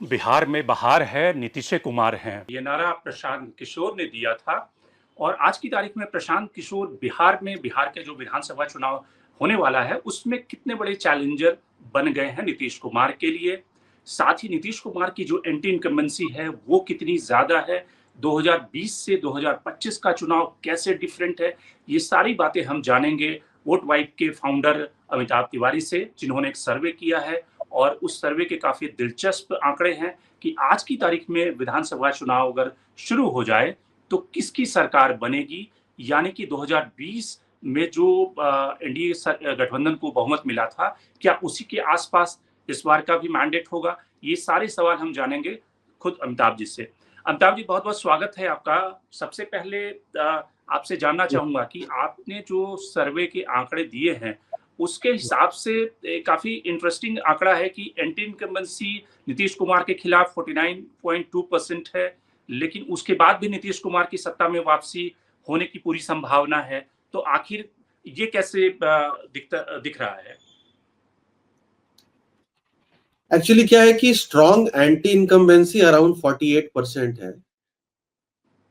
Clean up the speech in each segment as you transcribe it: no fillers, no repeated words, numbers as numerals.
बिहार में बहार है, नीतीश कुमार हैं। ये नारा प्रशांत किशोर ने दिया था और आज की तारीख में प्रशांत किशोर बिहार के जो विधानसभा चुनाव होने वाला है, उसमें कितने बड़े चैलेंजर बन गए हैं नीतीश कुमार के लिए। साथ ही नीतीश कुमार की जो एंटी इनकम्बेंसी है, वो कितनी ज़्यादा है, 2020 से 2025 का चुनाव कैसे डिफरेंट है, ये सारी बातें हम जानेंगे वोट वाइब के फाउंडर अमिताभ तिवारी से, जिन्होंने एक सर्वे किया है और उस सर्वे के काफ़ी दिलचस्प आंकड़े हैं कि आज की तारीख में विधानसभा चुनाव अगर शुरू हो जाए, तो किसकी सरकार बनेगी, यानी कि 2020 में जो एनडीए गठबंधन को बहुमत मिला था, क्या उसी के आसपास इस बार का भी मैंडेट होगा? ये सारे सवाल हम जानेंगे खुद अमिताभ जी से। अमिताभ जी, बहुत-बहुत स्वागत है आपका। सबसे पहले आपसे जानना चाहूँगा कि आपने जो सर्वे के आंकड़े दिए हैं, उसके हिसाब से काफ़ी इंटरेस्टिंग आंकड़ा है कि एंटी इनकम्बेंसी नीतीश कुमार के खिलाफ 49.2% है, लेकिन उसके बाद भी नीतीश कुमार की सत्ता में वापसी होने की पूरी संभावना है। तो आखिर ये कैसे दिख रहा है? एक्चुअली क्या है कि स्ट्रॉन्ग एंटी इनकम्बेंसी अराउंड 48% है।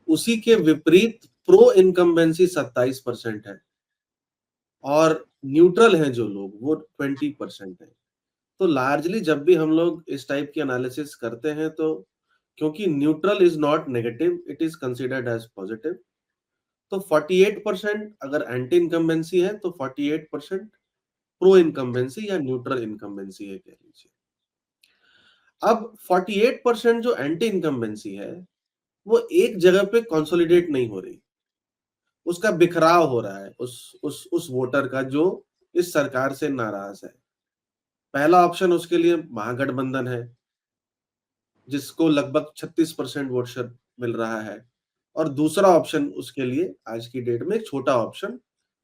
उसी के विपरीत प्रो इनकम्बेंसी 27% है और न्यूट्रल हैं जो लोग वो 20% है। तो लार्जली जब भी हम लोग इस टाइप की एनालिसिस करते हैं तो क्योंकि neutral is not negative, it is considered as positive. तो 48% अगर एंटी इनकम्बेंसी है तो 48% प्रो इनकम्बेंसी या न्यूट्रल इनकम्बेंसी है, कह लीजिए। अब 48% जो एंटी इनकम्बेंसी है वो एक जगह पे कंसोलिडेट नहीं हो रही, उसका बिखराव हो रहा है उस वोटर का जो इस सरकार से नाराज है। पहला ऑप्शन उसके लिए महागठबंधन है, जिसको लगभग 36% वोट शेयर मिल रहा है, और दूसरा ऑप्शन उसके लिए आज की डेट में एक छोटा ऑप्शन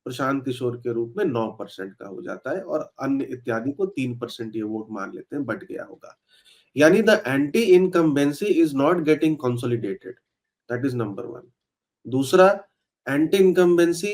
प्रशांत किशोर के रूप में 9% का हो जाता है, और अन्य इत्यादि को 3% ये वोट मान लेते हैं बट गया होगा। यानी the anti incumbency is not getting consolidated, that is number one. दूसरा, anti incumbency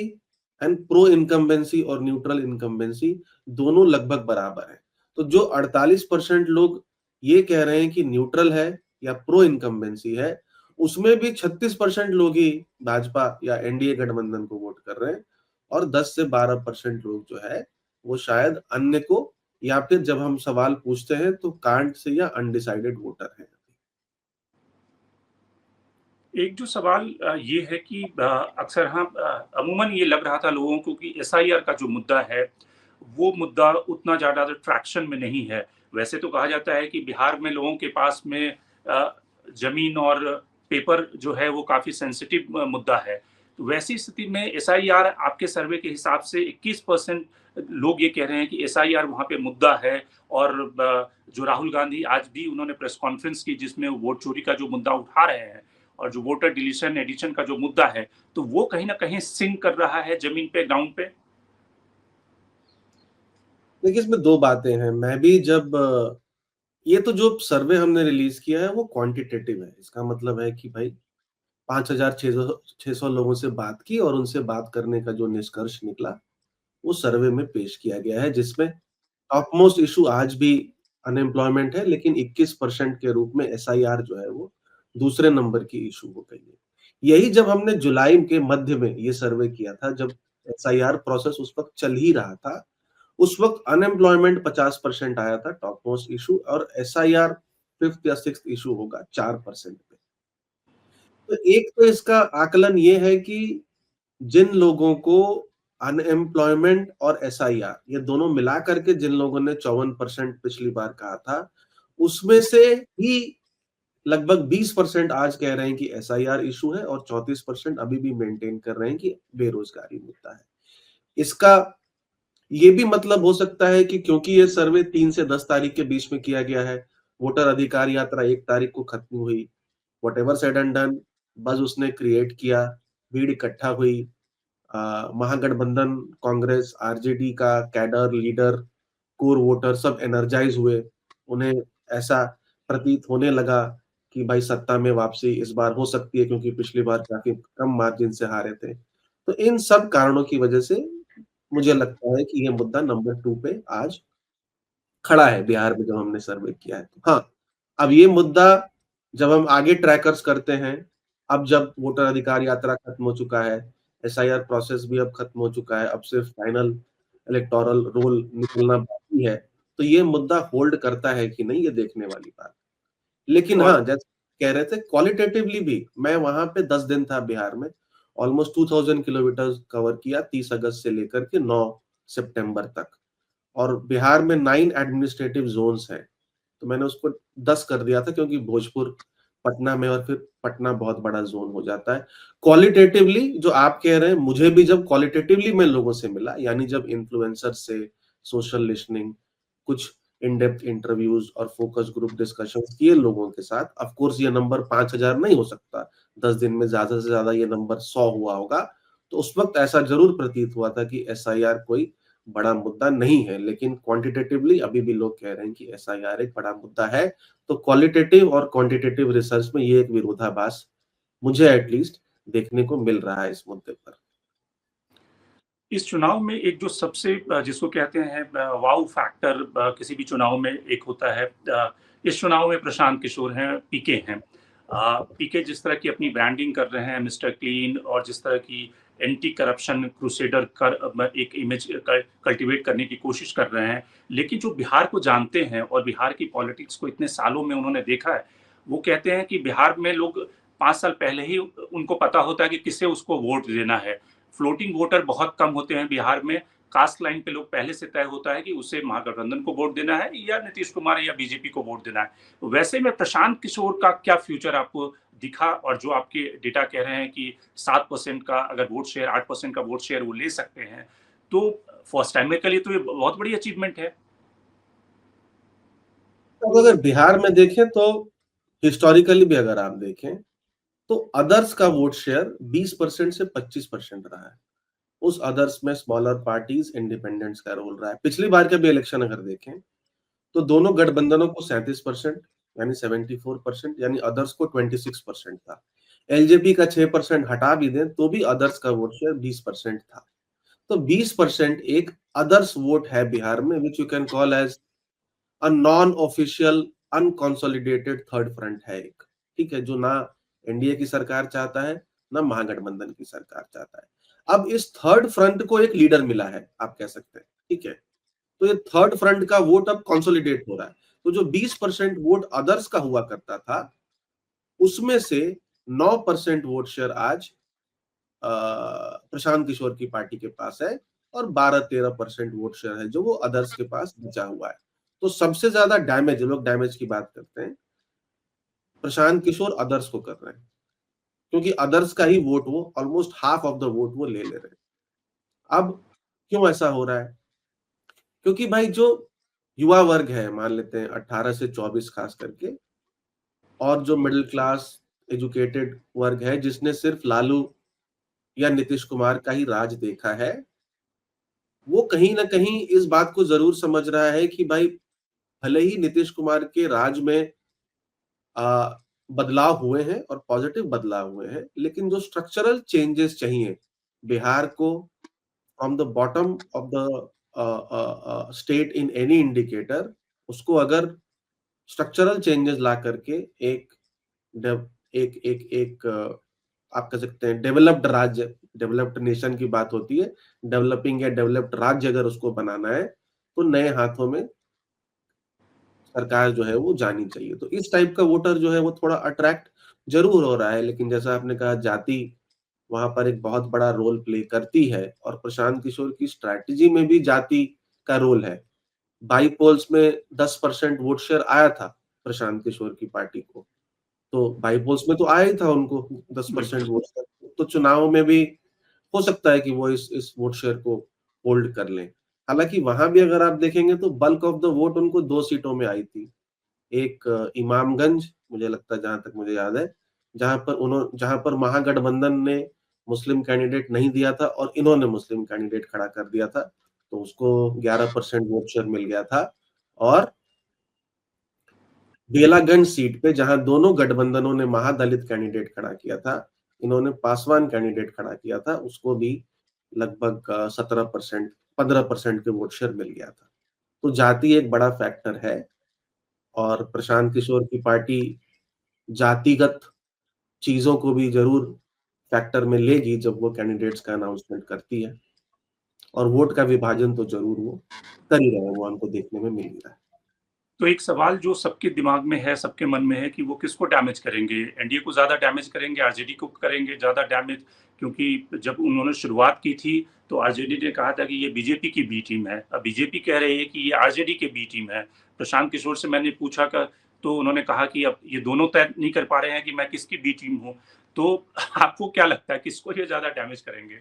and pro incumbency और न्यूट्रल इनकम्बेंसी दोनों लगभग बराबर है। तो जो 48% लोग ये कह रहे हैं कि न्यूट्रल है या प्रो इनकम्बेंसी है, उसमें भी 36% लोग ही भाजपा या एनडीए गठबंधन को वोट कर रहे हैं, और 10 से 12% लोग जो है वो शायद अन्य को, या फिर जब हम सवाल पूछते हैं तो कांट से या अनडिसाइडेड वोटर है। एक जो सवाल ये है कि अक्सर अमूमन ये लग रहा था लोगों को कि एसआईआर का जो मुद्दा है, वो मुद्दा उतना ज़्यादा ट्रैक्शन में नहीं है। वैसे तो कहा जाता है कि बिहार में लोगों के पास में ज़मीन और पेपर जो है वो काफ़ी सेंसिटिव मुद्दा है। तो वैसी स्थिति में एसआईआर आपके सर्वे के हिसाब से 21% लोग ये कह रहे हैं कि एसआईआर वहाँ पे मुद्दा है और जो राहुल गांधी आज भी उन्होंने प्रेस कॉन्फ्रेंस की जिसमें वोट चोरी का जो मुद्दा उठा रहे हैं और जो वोटर डिलीशन एडिशन का जो मुद्दा है, तो वो कहीं न कहीं सिंक कर रहा है ज़मीन पे, ग्राउंड पे? देखिए, इसमें दो बातें हैं। मैं भी जब ये तो जो सर्वे हमने रिलीज किया है वो क्वांटिटेटिव है। इसका मतलब है कि भाई 5,600 लोगों से बात की और उनसे बात करने का जो निष्कर्ष निकला वो सर्वे में पेश किया गया है, जिसमें टॉप मोस्ट इशू आज भी अनएम्प्लॉयमेंट है, लेकिन 21% के रूप में एसआईआर जो है वो दूसरे नंबर की इशू हो गई है। यही जब हमने जुलाई के मध्य में ये सर्वे किया था, जब एसआईआर प्रोसेस उस वक्त चल ही रहा था, उस वक्त अनएम्प्लॉयमेंट 50% आया था टॉप मोस्ट इशू, और एसआईआर फिफ्थ या सिक्स्थ इशू होगा 4% पे। तो एक तो इसका आकलन ये है कि जिन लोगों को अनएम्प्लॉयमेंट और एसआईआर ये दोनों मिला करके जिन लोगों ने 54% पिछली बार कहा था, उसमें से ही लगभग 20% आज कह रहे हैं कि एसआईआर इशू है, और 34% अभी भी मेंटेन कर रहे हैं कि बेरोजगारी मुद्दा है। इसका ये भी मतलब हो सकता है कि क्योंकि ये सर्वे 3 से 10 तारीख के बीच में किया गया है, वोटर अधिकार यात्रा 1 तारीख को खत्म हुई, whatever said and done, buzz उसने क्रिएट किया, भीड़ इकट्ठा हुई, महागठबंधन, कांग्रेस, आरजेडी का कैडर, लीडर, कोर वोटर सब एनर्जाइज हुए। उन्हें ऐसा प्रतीत होने लगा कि भाई सत्ता में वापसी इस बार हो सकती है, क्योंकि पिछली बार काफी कम मार्जिन से हारे थे। तो इन सब कारणों की वजह से मुझे लगता है कि ये मुद्दा नंबर 2 पे आज खड़ा है बिहार में, जब हमने सर्वे किया है तो। हाँ, अब ये मुद्दा जब हम आगे ट्रैकर्स करते हैं, अब जब वोटर अधिकार यात्रा खत्म हो चुका है, एसआईआर प्रोसेस भी अब खत्म हो चुका है, अब सिर्फ फाइनल इलेक्टोरल रोल निकलना बाकी है, तो ये मुद्दा होल्ड करता है कि नहीं, ये देखने वाली बात। लेकिन और हाँ, जैसे कह रहे थे, क्वालिटेटिवली भी मैं वहां पे 10 दिन था बिहार में, ऑलमोस्ट 2000 किलोमीटर कवर किया 30 अगस्त से लेकर के 9 सितंबर तक। और बिहार में 9 एडमिनिस्ट्रेटिव जोन्स हैं, तो मैंने उसको 10 कर दिया था, क्योंकि भोजपुर पटना में, और फिर पटना बहुत बड़ा जोन हो जाता है। क्वालिटेटिवली जो आप कह रहे हैं, मुझे भी जब क्वालिटेटिवली मैं लोगों से मिला, यानी जब इन्फ्लुएंसर से सोशल लिसनिंग, कुछ इन डेप्थ इंटरव्यूज और फोकस ग्रुप डिस्कशंस किए लोगों के साथ, ऑफ कोर्स ये नंबर 5000 नहीं हो सकता, 10 दिन में ज्यादा से ज्यादा ये नंबर 100 हुआ होगा। तो उस वक्त ऐसा जरूर प्रतीत हुआ था कि एसआईआर कोई बड़ा मुद्दा नहीं है, लेकिन क्वांटिटेटिवली अभी भी लोग कह रहे हैं कि एसआईआर एक बड़ा मुद्दा है। तो क्वालिटेटिव और क्वांटिटेटिव रिसर्च में ये एक विरोधाभास मुझे एटलीस्ट देखने को मिल रहा है इस मुद्दे पर। इस चुनाव में एक जो सबसे जिसको कहते हैं वाव फैक्टर किसी भी चुनाव में एक होता है, इस चुनाव में प्रशांत किशोर हैं, पीके हैं। पीके जिस तरह की अपनी ब्रांडिंग कर रहे हैं, मिस्टर क्लीन, और जिस तरह की एंटी करप्शन क्रूसेडर कर एक इमेज कल्टीवेट करने की कोशिश कर रहे हैं, लेकिन जो बिहार को जानते हैं और बिहार की पॉलिटिक्स को इतने सालों में उन्होंने देखा है, वो कहते हैं कि बिहार में लोग 5 साल पहले ही उनको पता होता है कि किसे उसको वोट देना है। फ्लोटिंग वोटर बहुत कम होते हैं बिहार में। कास्ट लाइन पे लोग पहले से तय होता है कि उसे महागठबंधन को वोट देना है या नीतीश कुमार या बीजेपी को वोट देना है। तो वैसे में प्रशांत किशोर का क्या फ्यूचर आपको दिखा, और जो आपके डेटा कह रहे हैं कि 7% का अगर वोट शेयर, 8% का वोट शेयर वो ले सकते हैं, तो फर्स्ट टाइमर के लिए तो ये बहुत बड़ी अचीवमेंट है। तो अगर बिहार में देखें, तो हिस्टोरिकली भी अगर आप देखें, तो अदर्स का वोट शेयर 20% से 25% रहा है। उस अदर्स में स्मॉलर पार्टीज, इंडिपेंडेंट्स का रोल रहा है। पिछली बार के भी इलेक्शन अगर देखें, तो दोनों गठबंधनों को 37%, यानी 74%, यानी अदर्स को 26% था। एलजेपी का 6% हटा भी दें तो भी अदर्स का वोट शेयर 20% था। तो 20% एक अदर्स वोट है बिहार में, which you can call as a non official unconsolidated third front है एक। ठीक है, जो ना एनडीए की सरकार चाहता है, ना महागठबंधन की सरकार चाहता है। अब इस थर्ड फ्रंट को एक लीडर मिला है, आप कह सकते हैं। ठीक है, तो ये थर्ड फ्रंट का वोट अब कंसोलिडेट हो रहा है। तो जो 20% वोट अदर्स का हुआ करता था, उसमें से 9% वोट शेयर आज प्रशांत किशोर की पार्टी के पास है, और 12-13% वोट शेयर है जो वो अदर्स के पास बचा हुआ है। तो सबसे ज्यादा डैमेज, लोग डैमेज की बात करते हैं, प्रशांत किशोर अदर्स को कर रहे हैं, क्योंकि अदर्स का ही वोट वो almost half of the vote वो ले ले रहे हैं। अब क्यों ऐसा हो रहा है? क्योंकि भाई जो युवा वर्ग है, मान लेते हैं 18 से 24 खास करके, और जो मिडिल क्लास एजुकेटेड वर्ग है, जिसने सिर्फ लालू या नीतीश कुमार का ही राज देखा है, वो कहीं ना कहीं इस बात को जरूर समझ रहा है कि भाई, भले ही नीतीश कुमार के राज में आ, बदलाव हुए हैं और पॉजिटिव बदलाव हुए हैं, लेकिन जो स्ट्रक्चरल चेंजेस चाहिए बिहार को from the bottom of the state in any indicator, उसको अगर स्ट्रक्चरल चेंजेस ला करके एक एक एक एक आप कह सकते हैं डेवलप्ड राज्य, डेवलप्ड नेशन की बात होती है, डेवलपिंग या डेवलप्ड राज्य अगर उसको बनाना है, तो नए हाथों में सरकार जो है वो जानी चाहिए। तो इस टाइप का वोटर जो है वो थोड़ा अट्रैक्ट जरूर हो रहा है। लेकिन जैसा आपने कहा, जाति वहां पर एक बहुत बड़ा रोल प्ले करती है, और प्रशांत किशोर की स्ट्रैटेजी में भी जाति का रोल है। बाई पोल्स में 10% वोट शेयर आया था प्रशांत किशोर की पार्टी को, तो बाई पोल्स में तो आया ही था उनको 10% बिल्कुल। Vote share. तो चुनाव में भी हो सकता है कि वो इस वोट शेयर को होल्ड कर लें। हालांकि वहां भी अगर आप देखेंगे, तो बल्क ऑफ द वोट उनको 2 सीटों में आई थी। एक इमामगंज, मुझे लगता है, जहां तक मुझे याद है, जहां पर महागठबंधन ने मुस्लिम कैंडिडेट नहीं दिया था और इन्होंने मुस्लिम कैंडिडेट खड़ा कर दिया था, तो उसको 11% वोट शेयर मिल गया था। और बेलागंज सीट पे, जहां दोनों गठबंधनों ने महादलित कैंडिडेट खड़ा किया था, इन्होंने पासवान कैंडिडेट खड़ा किया था, उसको भी लगभग 17%, 15% के वोट शेयर मिल गया था। तो जाति एक बड़ा फैक्टर है। और प्रशांत किशोर की पार्टी जातिगत चीजों को भी जरूर फैक्टर में लेगी जब वो कैंडिडेट्स का अनाउंसमेंट करती है, और वोट का विभाजन तो जरूर वो कर ही रहे हैं, वो हमको देखने में मिल ही रहा है। तो एक सवाल जो सबके दिमाग में है, सबके मन में है कि वो किसको डैमेज करेंगे? एनडीए को ज़्यादा डैमेज करेंगे, आरजेडी को करेंगे ज़्यादा डैमेज? क्योंकि जब उन्होंने शुरुआत की थी तो आरजेडी ने कहा था कि ये बीजेपी की बी टीम है। अब बीजेपी कह रही है कि ये आरजेडी की बी टीम है। प्रशांत किशोर से मैंने पूछा तो उन्होंने कहा कि अब ये दोनों तय नहीं कर पा रहे हैं कि मैं किसकी बी टीम हूँ। तो आपको क्या लगता है किसको ये ज़्यादा डैमेज करेंगे?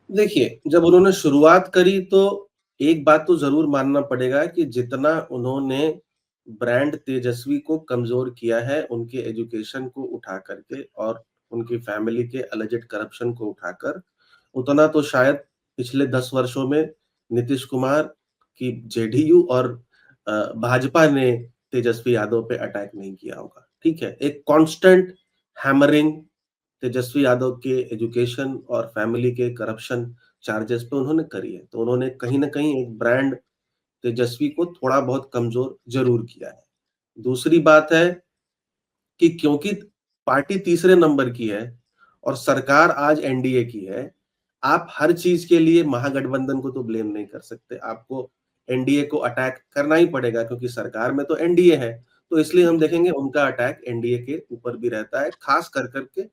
देखिए, जब उन्होंने शुरुआत करी तो एक बात तो जरूर मानना पड़ेगा कि जितना उन्होंने ब्रांड तेजस्वी को कमजोर किया है, उनके एजुकेशन को उठा करके और उनकी फैमिली के अलिजेड करप्शन को उठाकर, उतना तो शायद पिछले 10 वर्षों में नीतीश कुमार की जेडीयू और भाजपा ने तेजस्वी यादव पे अटैक नहीं किया होगा। ठीक है, एक कांस्टेंट हैमरिंग तेजस्वी यादव के एजुकेशन और फैमिली के करप्शन चार्जेस पे उन्होंने करी है, तो उन्होंने कहीं ना कहीं एक ब्रांड तेजस्वी को थोड़ा बहुत कमजोर जरूर किया है। दूसरी बात है कि क्योंकि पार्टी तीसरे नंबर की है और सरकार आज एनडीए की है, आप हर चीज के लिए महागठबंधन को तो ब्लेम नहीं कर सकते, आपको एनडीए को अटैक करना ही पड़ेगा क्योंकि सरकार में तो एनडीए है। तो इसलिए हम देखेंगे उनका अटैक एनडीए के ऊपर भी रहता है, खास कर करके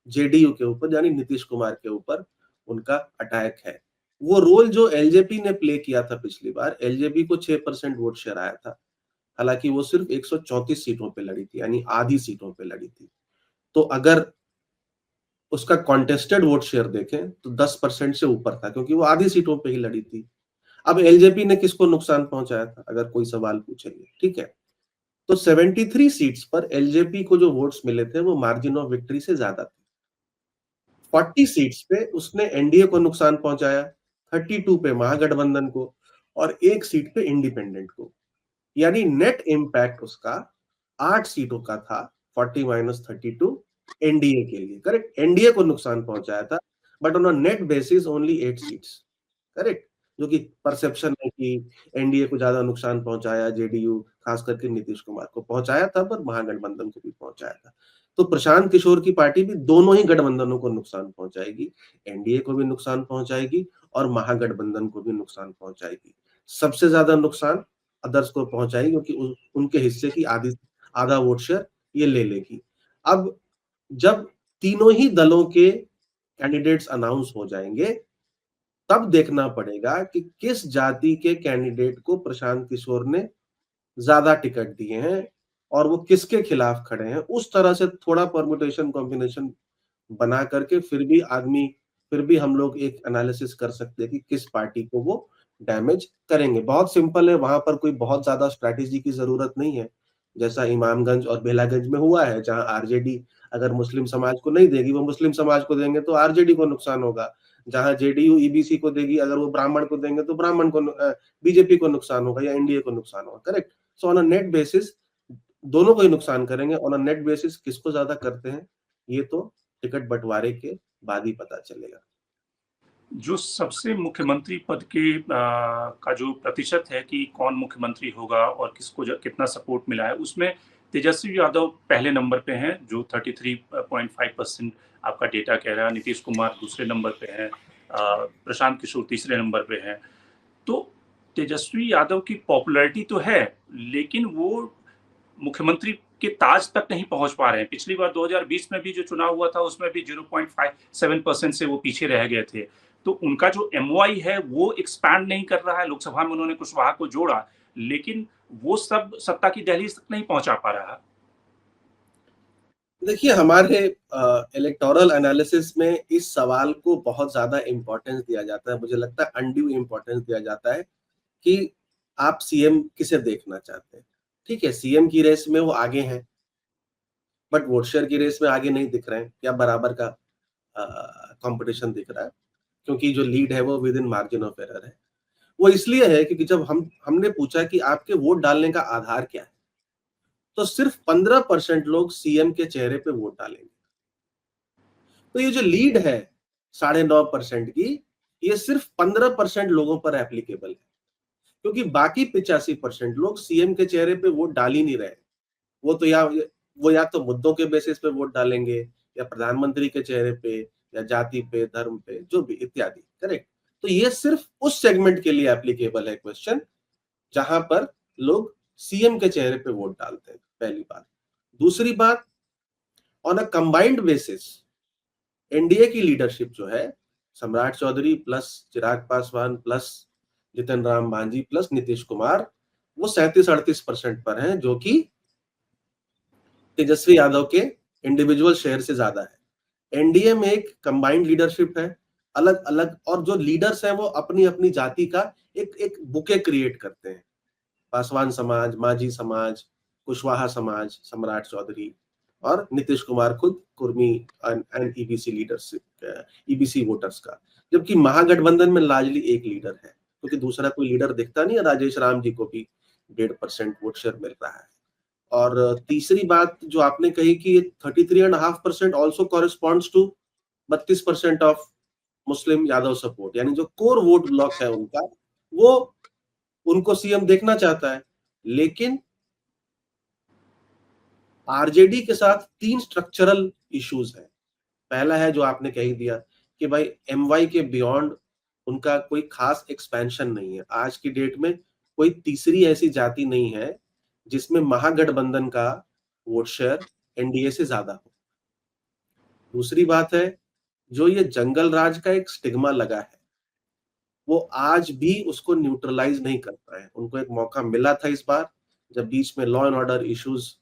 जेडीयू के ऊपर, यानी नीतीश कुमार के ऊपर उनका अटैक है। वो रोल जो एलजेपी ने प्ले किया था पिछली बार, एलजेपी को 6% वोट शेयर आया था, हालांकि वो सिर्फ 134 सीटों पे लड़ी थी, यानी आधी सीटों पे लड़ी थी। तो अगर उसका कॉन्टेस्टेड वोट शेयर देखें तो 10% से ऊपर था, क्योंकि वो आधी सीटों पे ही लड़ी थी। अब एलजेपी ने किसको नुकसान पहुंचाया था, अगर कोई सवाल पूछेंगे, ठीक है, तो 73 सीट्स पर एलजेपी को जो वोट्स मिले थे वो मार्जिन ऑफ विक्ट्री से ज्यादा थे। 40 सीट्स पे उसने एनडीए को नुकसान पहुंचाया, 32 पे महागठबंधन को और एक सीट पे इंडिपेंडेंट को, यानी नेट इंपैक्ट उसका 8 सीटों का था, 40 - 32 एनडीए के लिए, करेक्ट, एनडीए को नुकसान पहुंचाया था, but on a net basis only 8 seats, correct. जो कि परसेप्शन है कि एनडीए को ज्यादा नुकसान पहुंचाया जेडीयू, खास करके नीतीश कुमार को पहुंचाया था, पर महागठबंधन को भी पहुंचाया था। तो प्रशांत किशोर की पार्टी भी दोनों ही गठबंधनों को नुकसान पहुंचाएगी, एनडीए को भी नुकसान पहुंचाएगी और महागठबंधन को भी नुकसान पहुंचाएगी। सबसे ज्यादा नुकसान अदर्स को पहुंचाएगी क्योंकि उनके हिस्से की आधा वोट शेयर ये ले लेगी। अब जब तीनों ही दलों के कैंडिडेट्स अनाउंस हो जाएंगे, तब देखना पड़ेगा कि किस जाति के कैंडिडेट को प्रशांत किशोर ने ज्यादा टिकट दिए हैं और वो किसके खिलाफ खड़े हैं। उस तरह से थोड़ा परमुटेशन कॉम्बिनेशन बना करके फिर भी हम लोग एक एनालिसिस कर सकते हैं कि किस पार्टी को वो डैमेज करेंगे। बहुत सिंपल है, वहां पर कोई बहुत ज्यादा स्ट्रैटेजी की जरूरत नहीं है, जैसा इमामगंज और बेलागंज में हुआ है, जहां आरजेडी अगर मुस्लिम समाज को नहीं देगी, वो मुस्लिम समाज को देंगे तो आरजेडी को नुकसान होगा। जहां जेडीयू ईबीसी को देगी, अगर वो ब्राह्मण को देंगे तो ब्राह्मण को बीजेपी को नुकसान होगा या एनडीए को नुकसान होगा, correct. So on a net basis दोनों को ही नुकसान करेंगे। ऑन अ नेट बेसिस किसको ज्यादा करते हैं ये तो टिकट बंटवारे के बाद ही पता चलेगा। जो सबसे मुख्यमंत्री पद के का जो प्रतिशत है कि कौन मुख्यमंत्री होगा और किसको कितना सपोर्ट मिला है, उसमें तेजस्वी यादव पहले नंबर पे हैं जो 33.5% आपका डेटा कह रहा है। नीतीश कुमार दूसरे नंबर पे हैं, प्रशांत किशोर तीसरे नंबर पे हैं। तो तेजस्वी यादव की पॉपुलैरिटी तो है, लेकिन वो मुख्यमंत्री के ताज तक नहीं पहुंच पा रहे हैं। पिछली बार 2020 में भी जो चुनाव हुआ था उसमें भी 0.57% से वो पीछे रह गए थे। तो उनका जो एमओआई है वो एक्सपैंड नहीं कर रहा है। लोकसभा में उन्होंने कुशवाहा को जोड़ा, लेकिन वो सब सत्ता की दहलीज तक नहीं पहुंचा पा रहा। देखिए, हमारे इलेक्टोरल एनालिसिस में इस सवाल को बहुत ज्यादा इंपॉर्टेंस दिया जाता है, मुझे लगता है अनड्यू इंपॉर्टेंस दिया जाता है कि आप सीएम किसे देखना चाहते हैं। ठीक है, सीएम की रेस में वो आगे हैं, बट वोट शेयर की रेस में आगे नहीं दिख रहे हैं, या बराबर का कंपटीशन दिख रहा है, क्योंकि जो लीड है वो with in margin of error है। वो इसलिए है क्योंकि जब हमने पूछा कि आपके वोट डालने का आधार क्या है, तो सिर्फ 15% लोग सीएम के चेहरे पे वोट डालेंगे। तो ये जो लीड है 9.5% की, ये सिर्फ 15% लोगों पर एप्लीकेबल है, क्योंकि बाकी 85% लोग सीएम के चेहरे पे वोट डाल ही नहीं रहे। वो या तो मुद्दों के बेसिस पे वोट डालेंगे, या प्रधानमंत्री के चेहरे पे, या जाति पे, धर्म पे, जो भी इत्यादि। करेक्ट। तो ये सिर्फ उस सेगमेंट के लिए एप्लीकेबल है क्वेश्चन जहां पर लोग सीएम के चेहरे पे वोट डालते हैं, पहली बात। दूसरी बात, on a combined basis NDA की लीडरशिप जो है, सम्राट चौधरी प्लस चिराग पासवान प्लस जितन राम मांझी प्लस नीतीश कुमार, वो 37-38% पर हैं, जो कि तेजस्वी यादव के इंडिविजुअल शेयर से ज्यादा है। एनडीए में एक कंबाइंड लीडरशिप है, अलग अलग, और जो लीडर्स हैं वो अपनी अपनी जाति का एक एक बुके क्रिएट करते हैं। पासवान समाज, मांझी समाज, कुशवाहा समाज, सम्राट चौधरी, और नीतीश कुमार खुद Kurmi and EBC leadership, EBC voters का। जबकि महागठबंधन में लार्जली एक लीडर है, क्योंकि दूसरा कोई लीडर दिखता नहीं है। राजेश राम जी को भी 1.5% वोट शेयर मिल रहा है। और तीसरी बात जो आपने कही कि 33.5% also corresponds to 32% of Muslim Yadav support, यानी जो कोर वोट ब्लॉक है उनका, वो उनको सीएम देखना चाहता है। लेकिन आरजेडी के साथ 3 स्ट्रक्चरल इश्यूज हैं। पहला है जो आपने कह ही दिया कि भाई एमवाई के बियॉन्ड उनका कोई खास एक्सपेंशन नहीं है। आज की डेट में कोई तीसरी ऐसी जाति नहीं है जिसमें महागठबंधन का वोट शेयर एनडीए से ज्यादा हो। दूसरी बात है, जो ये जंगल राज का एक स्टिग्मा लगा है, वो आज भी उसको न्यूट्रलाइज नहीं कर पाए। उनको एक मौका मिला था इस बार, जब बीच में लॉ एंड ऑर्डर इश्यूज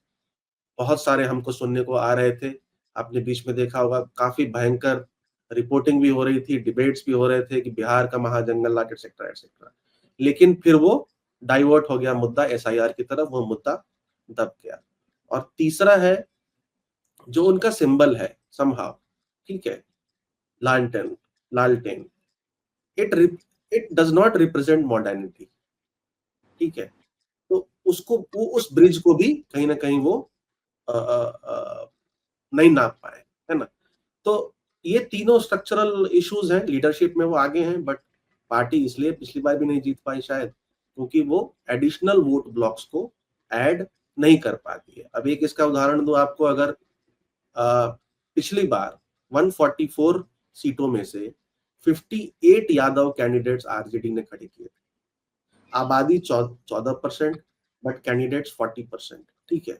बहुत सारे हमको सुनने को आ रहे थे। आपने बीच में देखा होगा, काफी भयंकर रिपोर्टिंग भी हो रही थी, डिबेट्स भी हो रहे थे कि बिहार का महाजंगल राज एक्सेट्रा एक्सेट्रा। लेकिन फिर वो डाइवर्ट हो गया मुद्दा एसआईआर की तरफ, वो मुद्दा दब गया। और तीसरा है जो उनका सिंबल है समहाउ, ठीक है, लालटेन, लालटेन, it it does not represent modernity, ठीक है। तो उसको, वो उस ब्रिज को भी कहीं ना कहीं वो नहीं नाप पाए, है ना। तो ये तीनों स्ट्रक्चरल इश्यूज हैं। लीडरशिप में वो आगे हैं, बट पार्टी इसलिए पिछली बार भी नहीं जीत पाई शायद, क्योंकि वो एडिशनल वोट ब्लॉक्स को ऐड नहीं कर पाती है। अब एक इसका उदाहरण दूं आपको, अगर पिछली बार 144 सीटों में से 58 यादव कैंडिडेट्स आरजेडी ने खड़े किए थे। आबादी 14%, बट कैंडिडेट्स 40%, ठीक है।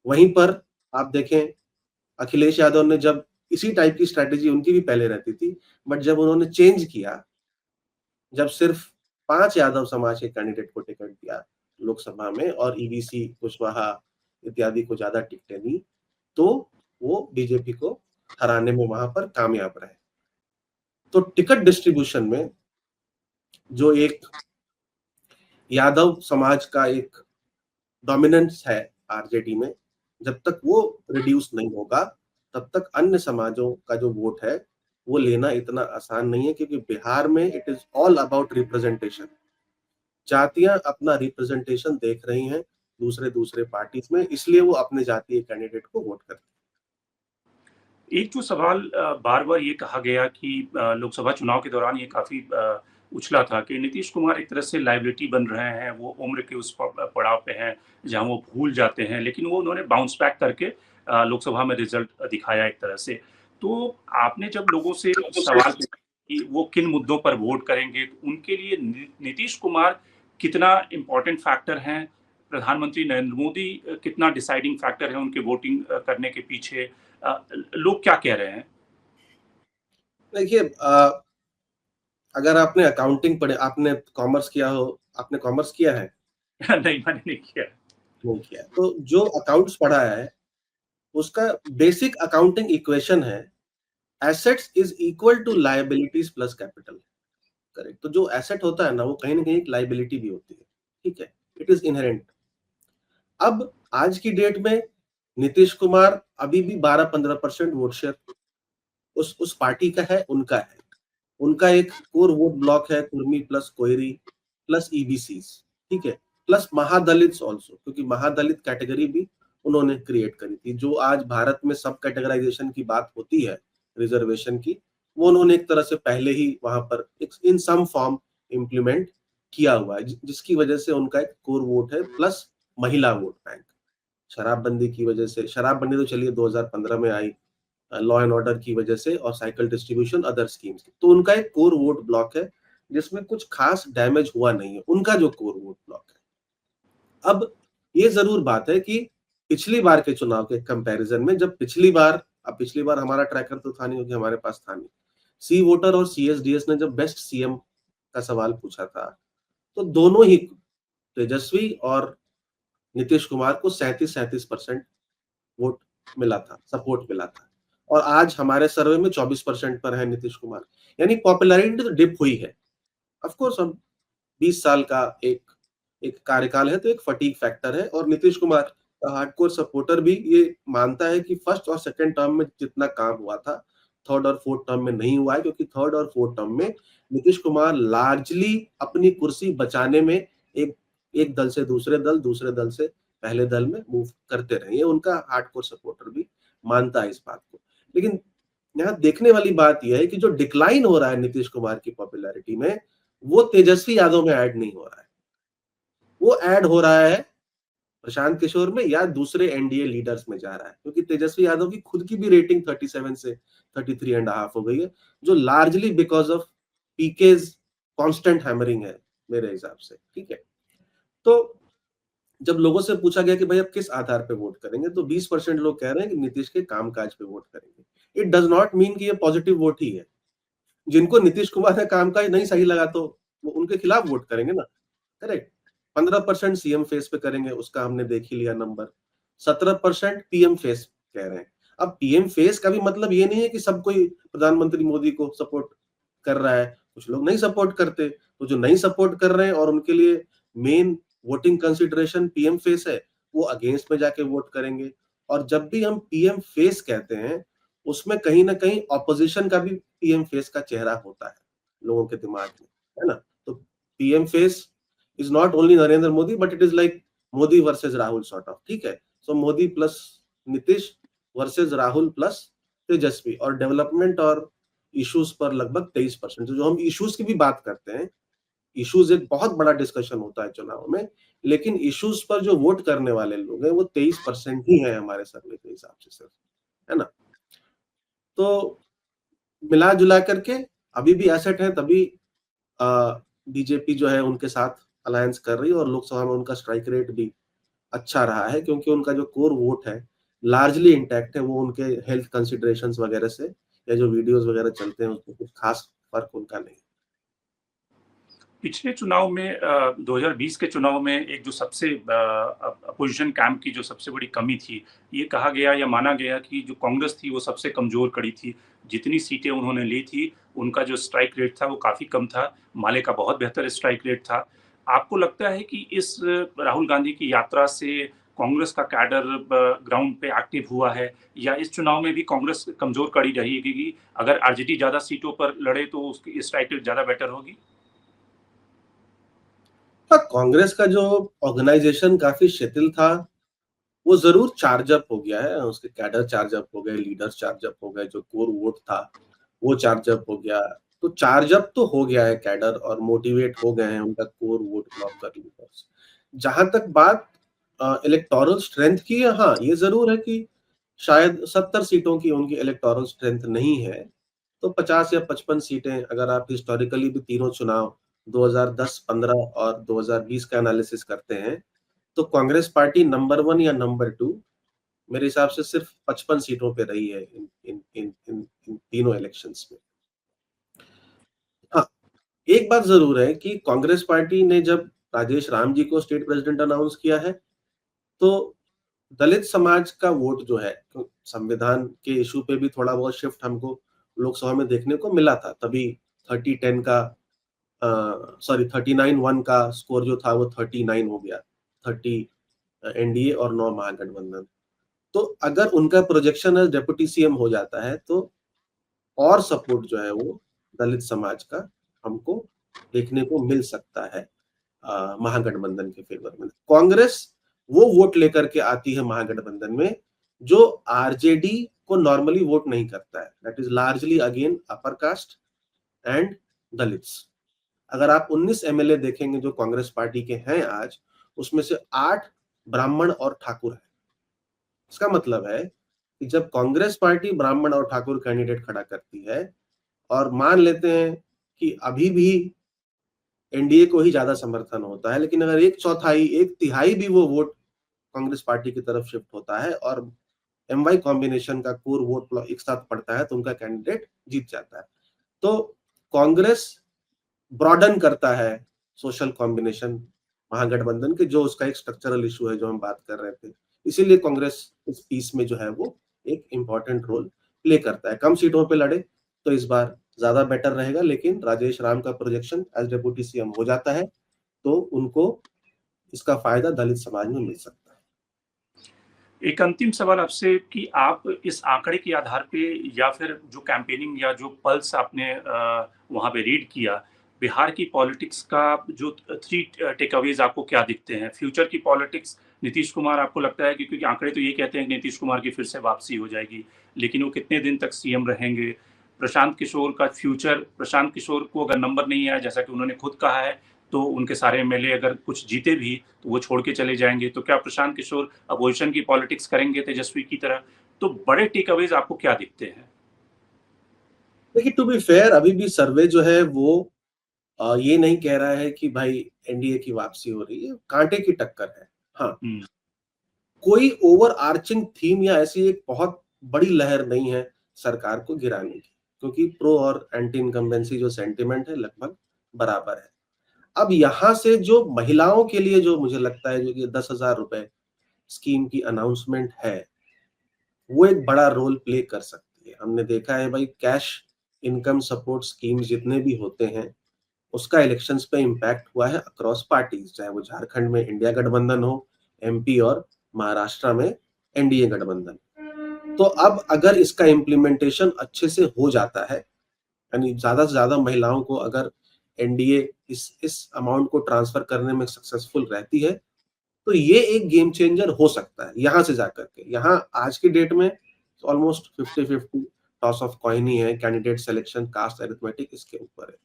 वहीं पर आप देखें, अखिलेश यादव ने जब इसी टाइप की स्ट्रेटेजी, उनकी भी पहले रहती थी, बट जब उन्होंने चेंज किया, जब सिर्फ 5 यादव समाज के कैंडिडेट को टिकट दिया लोकसभा में, और ईबीसी, कुशवाहा इत्यादि को ज्यादा टिकटें दी, तो वो बीजेपी को हराने में वहां पर कामयाब रहे। तो टिकट डिस्ट्रीब्यूशन में जो एक यादव समाज का एक डोमिनेंस है आरजेडी में, जब तक वो रिड्यूस नहीं होगा, तब तक अन्य समाजों का जो वोट है वो लेना इतना आसान नहीं है। क्योंकि बिहार में it is all about representation. जातियां अपना रिप्रेजेंटेशन देख रही हैं दूसरे दूसरे पार्टीज में, इसलिए वो अपने जातीय कैंडिडेट को वोट करते हैं। एक जो सवाल बार बार ये कहा गया कि लोकसभा चुनाव के दौरान ये काफी उछला था कि नीतीश कुमार एक तरह से लाइबिलिटी बन रहे हैं, वो उम्र के उस पड़ाव पे हैं जहां वो भूल जाते हैं, लेकिन वो उन्होंने बाउंस बैक करके लोकसभा में रिजल्ट दिखाया एक तरह से। तो आपने जब लोगों से सवाल किया कि वो किन मुद्दों पर वोट करेंगे, तो उनके लिए नीतीश कुमार कितना इम्पोर्टेंट फैक्टर हैं, प्रधानमंत्री नरेंद्र मोदी कितना डिसाइडिंग फैक्टर है उनके वोटिंग करने के पीछे, लोग क्या कह रहे हैं? देखिए, अगर आपने अकाउंटिंग पढ़े, आपने कॉमर्स किया हो, आपने कॉमर्स किया है? नहीं, मैंने नहीं किया। नहीं किया। तो जो अकाउंट्स पढ़ा है, उसका बेसिक अकाउंटिंग इक्वेशन है, assets is equal to liabilities plus capital. Correct. तो जो एसेट होता है ना, वो कहीं ना कहीं एक लायबिलिटी भी होती है, ठीक है, इट इज इनहेरेंट। अब आज की डेट में नीतीश कुमार अभी भी 12-15% वोट शेयर उस पार्टी का है, उनका है। उनका एक कोर वोट ब्लॉक है, Kurmi plus Koeri plus EBC, ठीक है, प्लस महादलित ऑल्सो, क्योंकि महादलित कैटेगरी भी उन्होंने क्रिएट करी थी। जो आज भारत में सब कैटेगराइजेशन की बात होती है, रिजर्वेशन की, वो उन्होंने एक तरह से पहले ही वहां पर इन सम फॉर्म इम्प्लीमेंट किया हुआ है, जिसकी वजह से उनका एक कोर वोट है, प्लस महिला वोट बैंक। शराबबंदी की वजह से, शराबबंदी तो चलिए 2015 में आई, लॉ एंड ऑर्डर की वजह से, और साइकिल डिस्ट्रीब्यूशन, अदर स्कीम्स, तो उनका एक कोर वोट ब्लॉक है जिसमें कुछ खास डैमेज हुआ नहीं है, उनका जो कोर वोट ब्लॉक है। अब ये जरूर बात है कि पिछली बार के चुनाव के कंपैरिजन में, जब पिछली बार हमारा ट्रैकर तो था नहीं क्योंकि हमारे पास था नहीं, सी वोटर और सीएसडीएस ने जब बेस्ट सीएम का सवाल पूछा था, तो दोनों ही, तेजस्वी और नीतीश कुमार को 37% वोट मिला था, सपोर्ट मिला था, और आज हमारे सर्वे में 24% पर है नीतीश कुमार। यानी पॉपुलैरिटी तो डिप हुई है। ऑफ कोर्स हम 20 साल का एक एक कार्यकाल है, तो एक फटीग फैक्टर है, और नीतीश कुमार का हार्डकोर सपोर्टर भी ये मानता है कि फर्स्ट और सेकंड टर्म में जितना काम हुआ था, थर्ड और फोर्थ टर्म में नहीं हुआ है, क्योंकि थर्ड और फोर्थ टर्म में नीतीश कुमार लार्जली अपनी कुर्सी बचाने में एक एक दल से दूसरे दल, दूसरे दल से पहले दल में मूव करते रहे। ये उनका हार्डकोर सपोर्टर भी मानता है इस बात को। लेकिन यहाँ देखने वाली बात यह है कि जो डिक्लाइन हो रहा है नीतीश कुमार की पॉपुलैरिटी में, वो तेजस्वी यादव में ऐड नहीं हो रहा है, वो ऐड हो रहा है प्रशांत किशोर में या दूसरे एनडीए लीडर्स में जा रहा है, क्योंकि तेजस्वी यादव की खुद की भी रेटिंग 37 से 33.5 हो गई है, जो largely because of PK's constant hammering है मेरे हिसाब से। ठीक है, तो जब लोगों से पूछा गया कि भाई आप किस आधार पे वोट करेंगे, तो 20% लोग कह रहे हैं कि नीतीश के कामकाज पे वोट करेंगे। इट डज नॉट मीन कि ये पॉजिटिव वोट ही है। जिनको नीतीश कुमार का कामकाज नहीं सही लगा तो वो उनके खिलाफ वोट करेंगे ना, करेक्ट। 15% सीएम फेस पे करेंगे, उसका हमने देख ही लिया नंबर। 17% पीएम फेस कह रहे हैं। अब पीएम फेस का भी मतलब ये नहीं है कि सब कोई प्रधानमंत्री मोदी को सपोर्ट कर रहा है, कुछ लोग नहीं सपोर्ट करते, तो जो नहीं सपोर्ट कर रहे हैं और उनके लिए main voting consideration PM face है, वो अगेंस्ट में जाके वोट करेंगे। और जब भी हम पीएम फेस कहते हैं, उसमें कहीं ना कहीं ऑपोजिशन का भी पीएम फेस का चेहरा होता है लोगों के दिमाग में, है ना। तो PM face is not only Narendra Modi, but it is like Modi versus Rahul sort of. ठीक है, so Modi plus Nitish versus Rahul plus Tejashwi, और डेवलपमेंट और इश्यूज पर लगभग 23%। तो जो हम इश्यूज की भी बात करते हैं, इश्यूज एक बहुत बड़ा डिस्कशन होता है चुनाव में, लेकिन इश्यूज पर जो वोट करने वाले लोग हैं वो 23% ही है हमारे सर्वे के हिसाब से सिर्फ, है ना। तो मिला जुला करके अभी भी एसेट है, तभी बीजेपी जो है उनके साथ अलायंस कर रही है, और लोकसभा में उनका स्ट्राइक रेट भी अच्छा रहा है, क्योंकि उनका जो कोर वोट है लार्जली इंटैक्ट है। वो उनके हेल्थ कंसिडरेशंस वगैरह से या जो वीडियोस वगैरह चलते हैं उसमें कुछ खास फर्क उनका नहीं। पिछले चुनाव में 2020 के चुनाव में एक जो सबसे अपोजिशन कैंप की जो सबसे बड़ी कमी थी, ये कहा गया या माना गया कि जो कांग्रेस थी वो सबसे कमजोर कड़ी थी। जितनी सीटें उन्होंने ली थी, उनका जो स्ट्राइक रेट था वो काफी कम था। माले का बहुत बेहतर स्ट्राइक रेट था। आपको लगता है कि इस राहुल गांधी की यात्रा से कांग्रेस का कैडर ग्राउंड पे एक्टिव हुआ है, या इस चुनाव में भी कांग्रेस कमजोर कड़ी रहेगी? अगर आरजेडी ज्यादा सीटों पर लड़े तो उसकी स्ट्राइक रेट ज्यादा बेटर होगी? कांग्रेस का जो ऑर्गेनाइजेशन काफी शिथिल था, वो जरूर चार्ज अप हो गया है, उसके कैडर चार्ज अप हो गए, लीडर्स चार्ज अप हो गए, जो कोर वोट था वो चार्ज अप हो गया। तो चार्ज अप तो हो गया है कैडर, और मोटिवेट हो गए हैं उनका कोर वोट ब्लॉक कर लीडर्स। जहां तक बात इलेक्टोरल स्ट्रेंथ की है, हाँ ये जरूर है कि शायद 70 सीटों की उनकी इलेक्टोरल स्ट्रेंथ नहीं है, तो 50 या 55 सीटें, अगर आप हिस्टोरिकली भी तीनों चुनाव 2010, 15 और 2020 का एनालिसिस करते हैं, तो कांग्रेस पार्टी नंबर 1 या नंबर 2 मेरे हिसाब से सिर्फ 55 सीटों पे रही है इन तीनों इलेक्शंस में। हाँ, एक बात जरूर है कि कांग्रेस पार्टी ने जब राजेश राम जी को स्टेट प्रेसिडेंट अनाउंस किया है, तो दलित समाज का वोट जो है, तो संविधान के इशू पे भी थोड़ा बहुत शिफ्ट हमको लोकसभा में देखने को मिला था। तभी 30-10 का, सॉरी 39-1 का स्कोर जो था वो 39 हो गया, 30 एनडीए और 9 महागठबंधन। तो अगर उनका प्रोजेक्शन एज डेप्यूटी सीएम हो जाता है, तो और सपोर्ट जो है वो दलित समाज का हमको देखने को मिल सकता है महागठबंधन के फेवर में। कांग्रेस वो वोट लेकर के आती है महागठबंधन में जो आरजेडी को नॉर्मली वोट नहीं करता है, that is largely again upper caste and Dalits. अगर आप 19 एमएलए देखेंगे जो कांग्रेस पार्टी के हैं आज, उसमें से 8 ब्राह्मण और ठाकुर है। इसका मतलब है कि जब कांग्रेस पार्टी ब्राह्मण और ठाकुर कैंडिडेट खड़ा करती है और मान लेते हैं कि अभी भी एनडीए को ही ज्यादा समर्थन होता है, लेकिन अगर एक चौथाई एक तिहाई भी वो वोट कांग्रेस पार्टी की तरफ शिफ्ट होता है और एमवाई कॉम्बिनेशन का कोर वोट एक साथ पड़ता है तो उनका कैंडिडेट जीत जाता है। तो कांग्रेस ब्रॉडन करता है सोशल कॉम्बिनेशन महागठबंधन के, जो उसका एक स्ट्रक्चरल इशू है जो हम बात कर रहे थे। इसीलिए कांग्रेस इस पीस में जो है वो एक इंपॉर्टेंट रोल प्ले करता है। कम सीटों पे लड़े तो इस बार ज्यादा बेटर रहेगा, लेकिन राजेश राम का प्रोजेक्शन एज डेप्यूटी सीएम हो जाता है तो उनको इसका फायदा दलित समाज में मिल सकता है। एक अंतिम सवाल आपसे कि आप इस आंकड़े के आधार पे या फिर जो कैंपेनिंग या जो पल्स आपने वहाँ पे रीड किया, बिहार की पॉलिटिक्स का जो 3 टेकअवेज आपको क्या दिखते हैं? फ्यूचर की पॉलिटिक्स नीतीश कुमार आपको लगता है कि क्योंकि आंकड़े तो ये कहते हैं कि नीतीश कुमार की फिर से वापसी हो जाएगी, लेकिन वो कितने दिन तक सीएम रहेंगे? प्रशांत किशोर का फ्यूचर, प्रशांत किशोर को अगर नंबर नहीं आया जैसा कि उन्होंने खुद कहा है, तो उनके सारे एमएलए अगर कुछ जीते भी तो वो छोड़ के चले जाएंगे। तो क्या प्रशांत किशोर अपोजिशन की पॉलिटिक्स करेंगे तेजस्वी की तरह? तो बड़े टेक अवेज आपको क्या दिखते हैं? देखिए, टू बी फेयर, अभी भी सर्वे जो है वो ये नहीं कह रहा है कि भाई एनडीए की वापसी हो रही है, कांटे की टक्कर है। हाँ, कोई ओवर आर्चिंग थीम या ऐसी एक बहुत बड़ी लहर नहीं है सरकार को गिराने की, क्योंकि प्रो और एंटी इनकम्बेंसी जो सेंटिमेंट है लगभग बराबर है। अब यहां से जो महिलाओं के लिए जो मुझे लगता है जो कि 10,000 रुपए स्कीम की अनाउंसमेंट है, वो एक बड़ा रोल प्ले कर सकती है। हमने देखा है भाई, कैश इनकम सपोर्ट स्कीम जितने भी होते हैं उसका इलेक्शंस पे इम्पैक्ट हुआ है अक्रॉस पार्टीज, चाहे वो झारखंड में इंडिया गठबंधन हो, एमपी और महाराष्ट्र में एनडीए गठबंधन। तो अब अगर इसका इम्प्लीमेंटेशन अच्छे से हो जाता है, यानी ज्यादा से ज्यादा महिलाओं को अगर एनडीए इस अमाउंट को ट्रांसफर करने में सक्सेसफुल रहती है, तो ये एक गेम चेंजर हो सकता है। यहां से जाकर के यहाँ आज की डेट में ऑलमोस्ट 50-50 टॉस ऑफ कॉइन ही है, कैंडिडेट सिलेक्शन, कास्ट अरिथमेटिक इसके ऊपर है।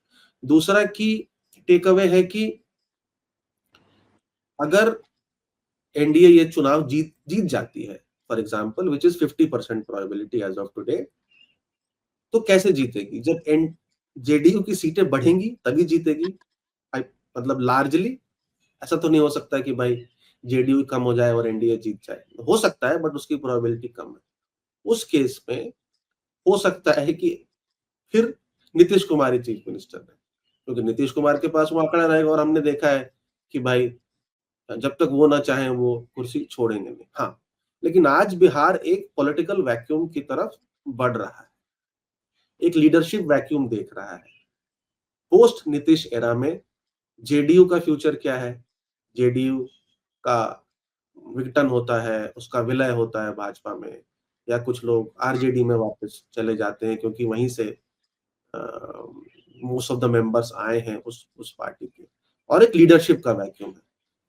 दूसरा की टेक अवे है कि अगर एनडीए ये चुनाव जीत जीत जाती है, for example which is 50% probability as of today, तो कैसे जीतेगी? जब एन जेडीयू की सीटें बढ़ेंगी तभी जीतेगी। मतलब लार्जली ऐसा तो नहीं हो सकता कि भाई जेडीयू कम हो जाए और एनडीए जीत जाए। हो सकता है बट उसकी प्रोबेबिलिटी कम है। उस केस में हो सकता है कि फिर नीतीश कुमार ही चीफ मिनिस्टर है, क्योंकि नीतीश कुमार के पास वो आंकड़ा रहेगा और हमने देखा है कि भाई जब तक वो ना चाहे वो कुर्सी छोड़ेंगे नहीं। हाँ, लेकिन आज बिहार एक पॉलिटिकल वैक्यूम की तरफ बढ़ रहा है, एक लीडरशिप वैक्यूम देख रहा है। पोस्ट नीतीश एरा में जेडीयू का फ्यूचर क्या है? जेडीयू का विघटन होता है, उसका विलय होता है भाजपा में, या कुछ लोग आरजेडी में वापस चले जाते हैं क्योंकि वहीं से मोस्ट ऑफ द मेंबर्स आए हैं उस पार्टी के, और एक लीडरशिप का वैक्यूम है।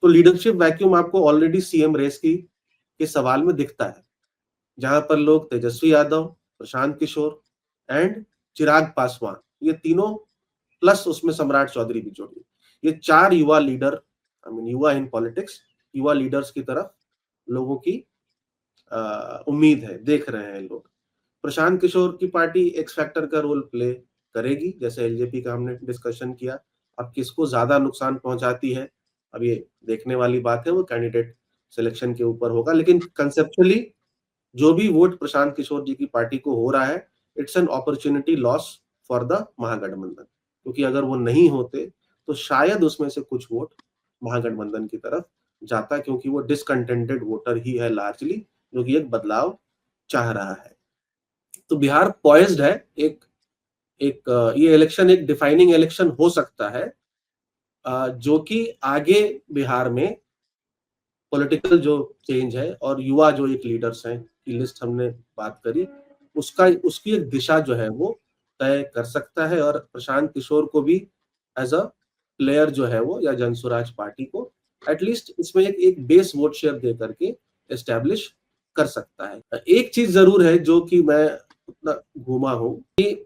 तो लीडरशिप वैक्यूम आपको ऑलरेडी सीएम रेस की के सवाल में दिखता है, जहां पर लोग तेजस्वी यादव, प्रशांत किशोर एंड चिराग पासवान, ये तीनों प्लस उसमें सम्राट चौधरी भी जोड़िए, ये 4 युवा लीडर, आई मीन युवा इन पॉलिटिक्स, युवा लीडर्स की तरफ लोगों की उम्मीद है, देख रहे हैं लोग। प्रशांत किशोर की पार्टी एक्स फैक्टर का रोल प्ले करेगी, जैसे एलजेपी का हमने डिस्कशन किया। अब किसको ज्यादा नुकसान पहुंचाती है, अब ये देखने वाली बात है, वो कैंडिडेट सिलेक्शन के ऊपर होगा। लेकिन कंसेप्चुअली जो भी वोट प्रशांत किशोर जी की पार्टी को हो रहा है, it's an opportunity loss for the Mahagathbandhan, क्योंकि अगर वो नहीं होते तो शायद उसमें से कुछ वोट महागठबंधन की तरफ जाता, क्योंकि वो डिसकंटेंटेड वोटर ही है लार्जली, जो कि एक बदलाव चाह रहा है। तो बिहार पॉइज्ड है, एक एक ये इलेक्शन एक डिफाइनिंग इलेक्शन हो सकता है, जो कि आगे बिहार में पॉलिटिकल जो चेंज है और युवा जो एक लीडर्स हैं की लिस्ट हमने बात करी, उसकी एक दिशा जो है वो तय कर सकता है, और प्रशांत किशोर को भी एज अ प्लेयर जो है वो, या जनसुराज पार्टी को एटलीस्ट इसमें एक बेस वोट शेयर दे करके एस्टेब्लिश कर सकता है। एक चीज जरूर है जो कि मैं उतना घूमा हूं कि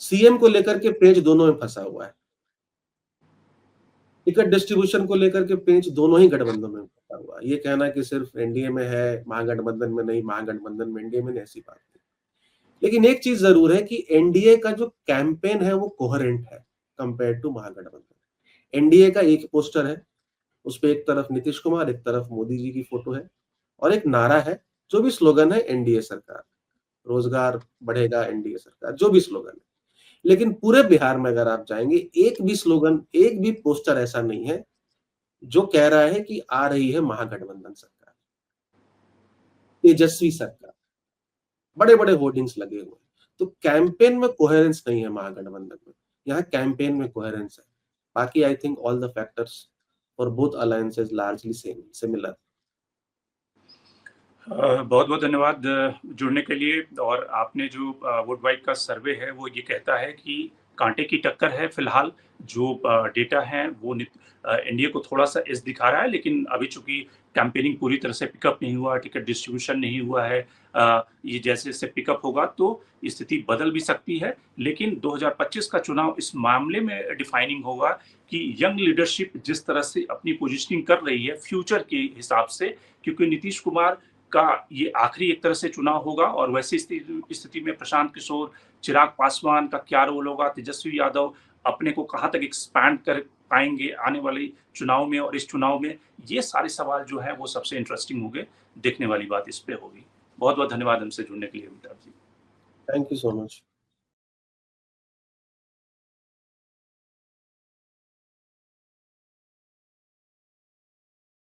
सीएम को लेकर के पेंच दोनों में फंसा हुआ है, टिकट डिस्ट्रीब्यूशन को लेकर के पेंच दोनों ही गठबंधन में फंसा हुआ है। ये कहना कि सिर्फ एनडीए में है, महागठबंधन में नहीं, महागठबंधन में एनडीए में नहीं, ऐसी बात नहीं। लेकिन एक चीज जरूर है कि एनडीए का जो कैंपेन है वो कोहेरेंट है कंपेयर टू महागठबंधन। एनडीए का एक पोस्टर है, उस पे एक तरफ नीतीश कुमार, एक तरफ मोदी जी की फोटो है, और एक नारा है, जो भी स्लोगन है एनडीए सरकार, रोजगार बढ़ेगा एनडीए सरकार, जो भी स्लोगन है। लेकिन पूरे बिहार में अगर आप जाएंगे, एक भी स्लोगन, एक भी पोस्टर ऐसा नहीं है जो कह रहा है कि आ रही है महागठबंधन सरकार, तेजस्वी सरकार। बड़े बड़े होर्डिंग्स लगे हुए हैं। तो कैंपेन में कोहेरेंस नहीं है महागठबंधन में, यहाँ कैंपेन में कोहेरेंस है। बाकी I think all the factors for both alliances largely same, similar. बहुत बहुत धन्यवाद जुड़ने के लिए। और आपने जो वोट वाइड का सर्वे है वो ये कहता है कि कांटे की टक्कर है फिलहाल। जो डेटा है वो एनडीए को थोड़ा सा एज दिखा रहा है, लेकिन अभी चूंकि कैंपेनिंग पूरी तरह से पिकअप नहीं हुआ, टिकट डिस्ट्रीब्यूशन नहीं हुआ है, ये जैसे जैसे पिकअप होगा तो स्थिति बदल भी सकती है। लेकिन 2025 का चुनाव इस मामले में डिफाइनिंग होगा कि यंग लीडरशिप जिस तरह से अपनी पोजिशनिंग कर रही है फ्यूचर के हिसाब से, क्योंकि नीतीश कुमार का ये आखिरी एक तरह से चुनाव होगा, और वैसी स्थिति में प्रशांत किशोर, चिराग पासवान का क्या रोल होगा, तेजस्वी यादव अपने को कहां तक एक्सपैंड कर पाएंगे आने वाले चुनाव में, और इस चुनाव में ये सारे सवाल जो है वो सबसे इंटरेस्टिंग होंगे। देखने वाली बात इस पे होगी। बहुत बहुत धन्यवाद हमसे जुड़ने के लिए Amitabh ji. Thank you so much.